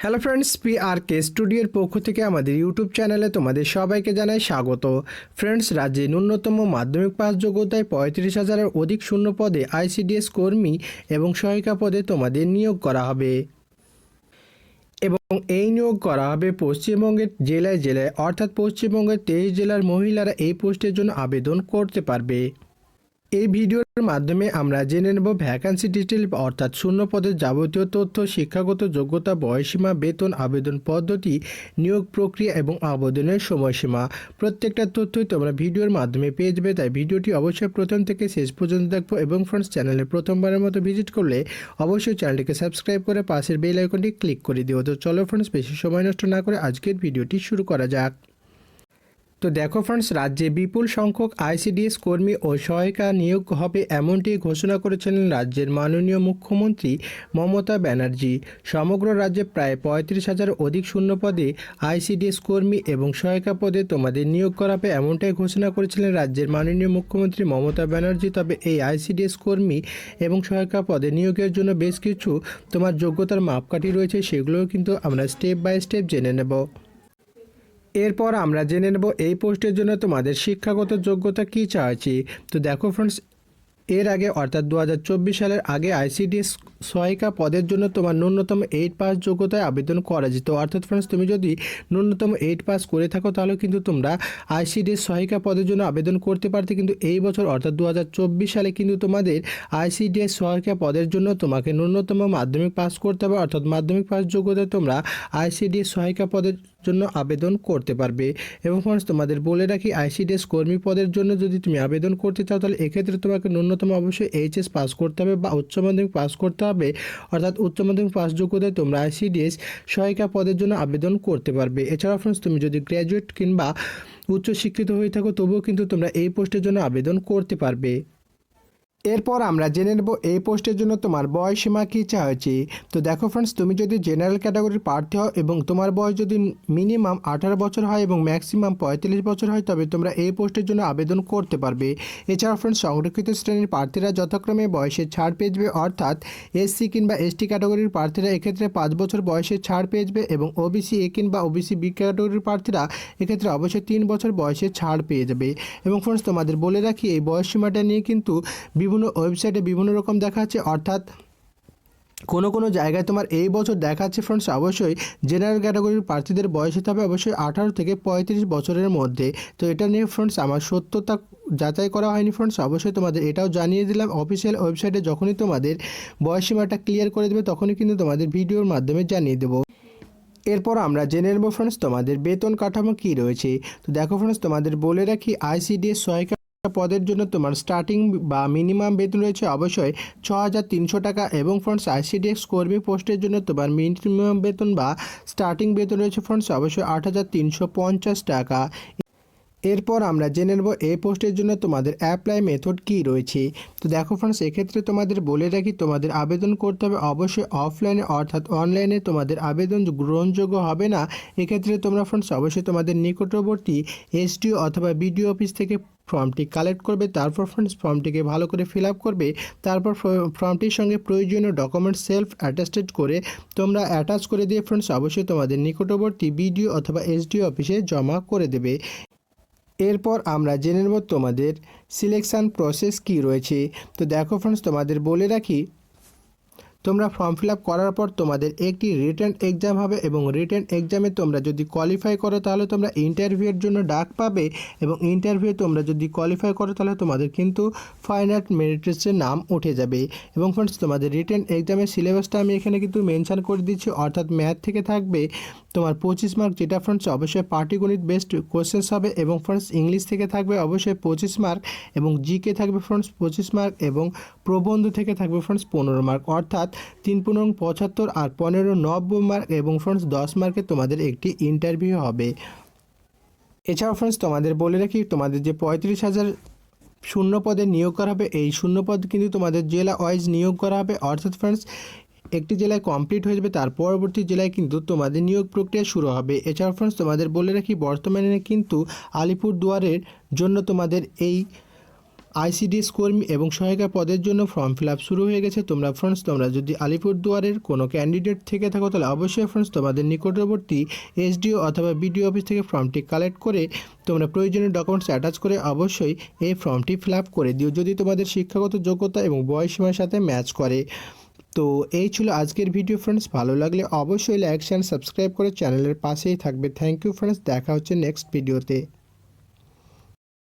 Hello friends, PRK স্টুডিওর পক্ষ থেকে আমাদের ইউটিউব চ্যানেলে তোমাদের সবাইকে জানাই স্বাগত। ফ্রেন্ডস, রাজ্যে ন্যূনতম মাধ্যমিক পাস যোগ্যতায় 35,000-এর অধিক শূন্য পদে ICDS কর্মী এবং সহায়িকা পদে তোমাদের নিয়োগ করা হবে এবং এই নিয়োগ করা হবে পশ্চিমবঙ্গের জেলায় জেলায়, অর্থাৎ পশ্চিমবঙ্গের 23 জেলার মহিলারা এই পোস্টের জন্য আবেদন করতে পারবে। এই ভিডিওর মাধ্যমে আমরা জেনে নেব ভ্যাকান্সি ডিটেল, অর্থাৎ শূন্য পদের যাবতীয় তথ্য, শিক্ষাগত যোগ্যতা, বয়সীমা, বেতন, আবেদন পদ্ধতি, নিয়োগ প্রক্রিয়া এবং আবেদনের সময়সীমা। প্রত্যেকটা তথ্যই তোমরা ভিডিওর মাধ্যমে পেয়ে যাবে, তাই ভিডিওটি অবশ্যই প্রথম থেকে শেষ পর্যন্ত দেখো। এবং ফ্রেন্ডস, চ্যানেলে প্রথমবারের মতো ভিজিট করলে অবশ্যই চ্যানেলটিকে সাবস্ক্রাইব করে পাশের বেল আইকনটি ক্লিক করে দিও। তো চলো ফ্রেন্ডস, বেশি সময় নষ্ট না করে আজকের ভিডিওটি শুরু করা যাক। তো দেখো ফ্রেন্ডস, রাজ্যে বিপুল সংখ্যক ICDS কর্মী ও সহায়িকা নিয়োগ হবে এমনটি ঘোষণা করেছিলেন রাজ্যের মাননীয় মুখ্যমন্ত্রী মমতা ব্যানার্জি। সমগ্র রাজ্যে প্রায় 35,000 অধিক শূন্য পদে ICDS কর্মী এবং সহায়িকা পদে তোমাদের নিয়োগ করা হবে এমনটাই ঘোষণা করেছিলেন রাজ্যের মাননীয় মুখ্যমন্ত্রী মমতা ব্যানার্জি। তবে এই ICDS কর্মী এবং সহায়িকা পদে নিয়োগের জন্য বেশ কিছু তোমার যোগ্যতার মাপকাঠি রয়েছে, সেগুলোও কিন্তু আমরা স্টেপ বাই স্টেপ জেনে নেব। এরপর আমরা জেনে নেব এই পোস্টের জন্য তোমাদের শিক্ষাগত যোগ্যতা কী চাইছি। তো দেখো ফ্রেন্ডস, এর আগে অর্থাৎ 2024 সালের আগে ICDS সহায়িকা পদের জন্য তোমার ন্যূনতম 8 পাস যোগ্যতায় আবেদন করা যেত। অর্থাৎ ফ্রেন্ডস, তুমি যদি ন্যূনতম 8 পাস করে থাকো তাহলে কিন্তু তোমরা ICDS সহায়িকা পদের জন্য আবেদন করতে পারতে। কিন্তু এই বছর অর্থাৎ 2024 সালে কিন্তু তোমাদের ICDS সহায়িকা পদের জন্য তোমাকে ন্যূনতম মাধ্যমিক পাস করতে হবে, অর্থাৎ মাধ্যমিক পাস যোগ্যতায় তোমরা ICDS সহায়িকা পদের জন্য আবেদন করতে পারবে। এবং ফ্রেন্ডস, তোমাদের বলে রাখি, ICDS কর্মী পদের জন্য যদি তুমি আবেদন করতে চাও তাহলে এক্ষেত্রে তোমাকে ন্যূনতম অবশ্যই HS পাস করতে হবে বা উচ্চ মাধ্যমিক পাস করতে হবে, অর্থাৎ উচ্চ মাধ্যমিক পাস যোগ্যতায় তোমরা ICDS সহায়িকা পদের জন্য আবেদন করতে পারবে। এছাড়াও ফ্রেন্ডস, তুমি যদি গ্র্যাজুয়েট কিংবা উচ্চশিক্ষিত হয়ে থাকো তবুও কিন্তু তোমরা এই পোস্টের জন্য আবেদন করতে পারবে। এরপর আমরা জেনে নেব এই পোস্টের জন্য তোমার বয়সসীমা কী চাওয়া হয়েছে। তো দেখো ফ্রেন্ডস, তুমি যদি জেনারেল ক্যাটাগরির প্রার্থী হও এবং তোমার বয়স যদি মিনিমাম 18 বছর হয় এবং ম্যাক্সিমাম 45 বছর হয় তবে তোমরা এই পোস্টের জন্য আবেদন করতে পারবে। এছাড়াও ফ্রেন্ডস, সংরক্ষিত শ্রেণীর প্রার্থীরা যথাক্রমে বয়সের ছাড় পেয়ে যাবে, অর্থাৎ SC কিংবা ST ক্যাটাগরির প্রার্থীরা এক্ষেত্রে 5 বছর বয়সের ছাড় পেয়ে যাবে এবং OBC A কিংবা OBC B ক্যাটাগরির প্রার্থীরা এক্ষেত্রে অবশ্যই 3 বছর বয়সের ছাড় পেয়ে যাবে। এবং ফ্রেন্ডস, তোমাদের বলে রাখি, এই বয়সসীমাটা নিয়ে কিন্তু বিভিন্ন ওয়েবসাইটে বিভিন্ন রকম দেখাচ্ছে, অর্থাৎ কোনো জায়গায় তোমার এই বছর দেখাচ্ছে ফ্রেন্ডস অবশ্যই জেনারেল ক্যাটাগরির প্রার্থীদের বয়স হতে হবে অবশ্যই 18 থেকে 35 বছরের মধ্যে। তো এটা নিয়ে ফ্রেন্ডস আমার সত্যতা যাচাই করা হয়নি ফ্রেন্ডস, অবশ্যই তোমাদের এটাও জানিয়ে দিলাম। অফিসিয়াল ওয়েবসাইটে যখনই তোমাদের বয়সসীমাটা ক্লিয়ার করে দেবে তখনই কিন্তু তোমাদের ভিডিওর মাধ্যমে জানিয়ে দেবো। এরপর আমরা জেনে নেব ফ্রেন্ডস তোমাদের বেতন কাঠামো কী রয়েছে। তো দেখো ফ্রেন্ডস, তোমাদের বলে রাখি, ICDS সহায়িকা পদের জন্য তোমার স্টার্টিং বা মিনিমাম বেতন রয়েছে অবশ্যই 6,300 টাকা এবং ফ্রেন্ডস ICDS কর্মী পোস্টের জন্য তোমার মিনিমাম বেতন বা স্টার্টিং বেতন রয়েছে ফ্রেন্ডস অবশ্যই 8,350 টাকা। এরপর আমরা জেনে নেব এই পোস্টের জন্য তোমাদের অ্যাপ্লাই মেথড কী রয়েছে। তো দেখো ফ্রেন্ডস, এক্ষেত্রে তোমাদের বলে রাখি, তোমাদের আবেদন করতে হবে অবশ্যই অফলাইনে, অর্থাৎ অনলাইনে তোমাদের আবেদন গ্রহণযোগ্য হবে না। এক্ষেত্রে তোমরা ফ্রেন্ডস অবশ্যই তোমাদের নিকটবর্তী SDO অথবা BDO অফিস থেকে ফর্মটি কালেক্ট করবে। তারপর ফ্রেন্ডস ফর্মটিকে ভালো করে ফিল আপ করবে। তারপর ফর্মটির সঙ্গে প্রয়োজনীয় ডকুমেন্টস সেলফ অ্যাটাস্টেড করে তোমরা অ্যাটাচ করে দিয়ে ফ্রেন্ডস অবশ্যই তোমাদের নিকটবর্তী BDO অথবা SDO অফিসে জমা করে দেবে। এরপর আমরা জেনে নেব তোমাদের সিলেকশান প্রসেস কী রয়েছে। তো দেখো ফ্রেন্ডস, তোমাদের বলে রাখি, তোমরা ফর্ম ফিল আপ করার পর তোমাদের একটি রিটেন এক্সাম হবে এবং রিটেন এক্সামে তোমরা যদি কোয়ালিফাই করো তাহলে তোমরা ইন্টারভিউয়ের জন্য ডাক পাবে এবং ইন্টারভিউ তোমরা যদি কোয়ালিফাই করো তাহলে তোমাদের কিন্তু ফাইনাল মেরিট লিস্টে নাম উঠে যাবে। এবং ফ্রেন্ডস, তোমাদের রিটেন এক্সামের সিলেবাসটা আমি এখানে কিন্তু মেনশান করে দিচ্ছি, অর্থাৎ ম্যাথ থেকে থাকবে তোমার 25 মার্ক, যেটা ফ্রেন্ডস অবশ্যই পাটিগণিত বেস্ট কোয়েশ্চেন্স হবে। এবং ফ্রেন্ডস, ইংলিশ থেকে থাকবে অবশ্যই 25 মার্ক এবং জিকে থাকবে ফ্রেন্ডস 25 মার্ক এবং প্রবন্ধ থেকে থাকবে ফ্রেন্ডস 15 মার্ক, অর্থাৎ 3×75 আর 15 মার্ক এবং ফ্রেন্ডস 10 মার্কে তোমাদের একটি ইন্টারভিউ হবে। এছাড়াও ফ্রেন্ডস, তোমাদের বলে রাখি, তোমাদের যে 35,000 শূন্য পদে নিয়োগ করা হবে এই শূন্য পদ কিন্তু তোমাদের জেলা ওয়াইজ নিয়োগ করা হবে, অর্থাৎ ফ্রেন্ডস একটি জেলায় কমপ্লিট হয়ে যাবে, তার পরবর্তী জেলায় কিন্তু তোমাদের নিয়োগ প্রক্রিয়া শুরু হবে। এছাড়াও ফ্রেন্ডস, তোমাদের বলে রাখি, বর্তমানে কিন্তু আলিপুরদুয়ারের জন্য তোমাদের এই আইসিডিএস কর্মী এবং সহায়িকা পদের জন্য ফর্ম ফিল আপ শুরু হয়ে গেছে। তোমরা যদি আলিপুরদুয়ারের কোনো ক্যান্ডিডেট থেকে থাকো তাহলে অবশ্যই ফ্রেন্ডস তোমাদের নিকটবর্তী এসডিও অথবা বিডিও অফিস থেকে ফর্মটি কালেক্ট করে তোমরা প্রয়োজনীয় ডকুমেন্টস অ্যাটাচ করে অবশ্যই এই ফর্মটি ফিল আপ করে দিও যদি তোমাদের শিক্ষাগত যোগ্যতা এবং বয়সসীমার সাথে ম্যাচ করে। তো এই ছিল আজকের ভিডিও ফ্রেন্ডস, ভালো লাগলে অবশ্যই লাইক শেয়ার সাবস্ক্রাইব করে চ্যানেলের পাশেই থাকবে। থ্যাংক ইউ ফ্রেন্ডস, দেখা হচ্ছে নেক্সট ভিডিওতে।